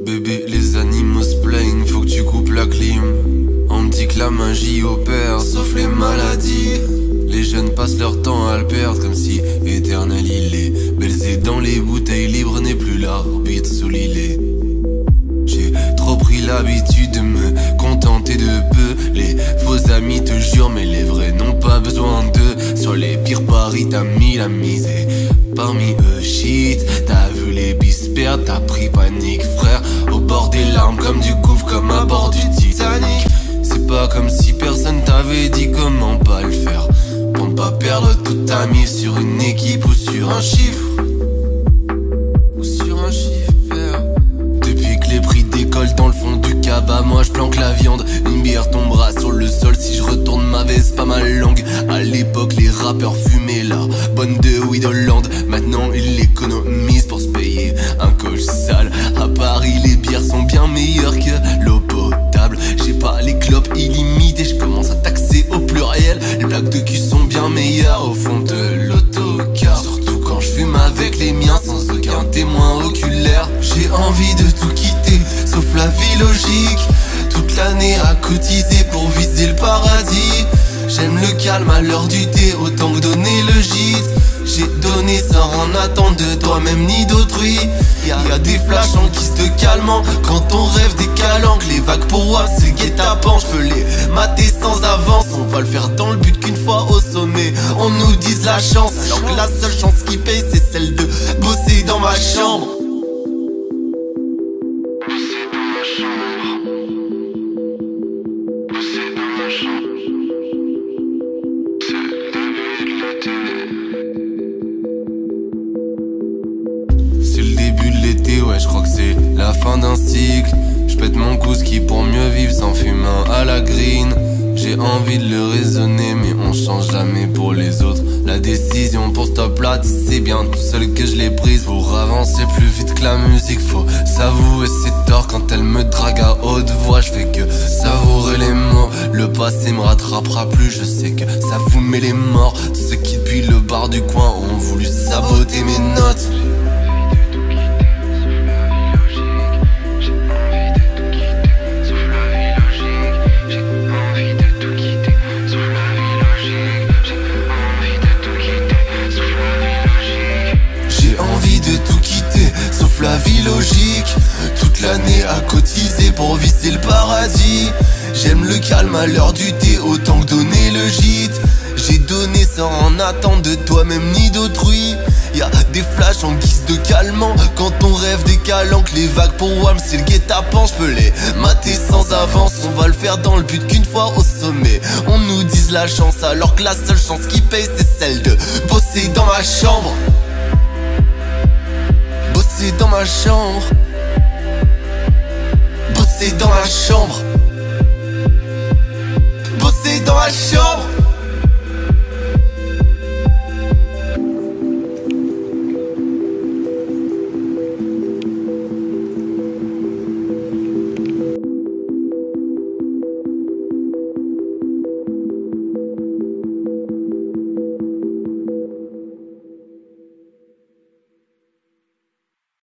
Bébé, les animaux se plaignent, faut que tu coupes la clim. On me dit que la magie opère, sauf les maladies. Les jeunes passent leur temps à le perdre comme si éternel il est. Baisé dans les bouteilles libres n'est plus l'arbitre sous l'îlet. J'ai trop pris l'habitude de me contenter de peu. Les faux amis te jurent mais les vrais n'ont pas besoin d'eux. Sur les pires paris t'as mis la mise et parmi eux shit. T'as vu les bis perdre, t'as pris panique frère. Au bord des larmes comme du gouffre, comme à bord du Titanic. C'est pas comme si personne t'avait dit comment pas le faire. Pour ne pas perdre toute ta mise sur une équipe ou sur un chiffre. Ou sur un chiffre. Depuis que les prix décollent dans le fond du cabas, moi je planque la viande. Une bière tombera sur le sol si je retourne ma veste pas mal longue. À l'époque les rappeurs fumaient la bonne de weed Hollande. Maintenant ils l'économisent pour se payer un coche sale. À Paris les bières sont bien meilleures que l'eau potable. J'ai pas les clopes illimitées, je commence à taxer au pluriel. Les blagues de cul sont bien meilleures au fond de l'autocar. Surtout quand je fume avec les miens sans aucun témoin oculaire. J'ai envie de tout quitter sauf la vie logique. Toute l'année à cotiser pour viser le paradis. J'aime le calme à l'heure du thé autant que donner le gîte. J'ai donné sans rien attendre de toi-même ni d'autrui. Y'a des flashs en guise de calmant quand on rêve des calanques. Les vagues pour moi c'est guet-apens, j'peux les mater sans avance. On va le faire dans le but qu'une fois au sommet on nous dise la chance. Alors que la seule chance qui paye c'est celle de bosser dans ma chambre. C'est le début de l'été, ouais, je crois que c'est la fin d'un cycle. Je pète mon kouski pour mieux vivre sans fumant à la green. J'ai envie de le raisonner, mais on change jamais pour les autres. La décision pour stop là, c'est bien tout seul que je l'ai prise. Pour avancer plus vite que la musique, faut s'avouer c'est tort. Quand elle me drague à haute voix, je fais que savourer les mots. Le passé me rattrapera plus, je sais que ça vous met les morts. Tous ceux qui depuis le bar du coin ont voulu saboter mes notes. La vie logique, toute l'année à cotiser pour viser le paradis. J'aime le calme à l'heure du thé autant que donner le gîte. J'ai donné sans en attendre de toi-même ni d'autrui. Y'a des flashs en guise de calmant quand on rêve des calanques. Les vagues pour WAM c'est le guet-apens, j'peux les mater sans avance. On va le faire dans le but qu'une fois au sommet on nous dise la chance. Alors que la seule chance qui paye c'est celle de bosser dans ma chambre. Bosser dans ma chambre. Bosser dans ma chambre. Bosser dans ma chambre.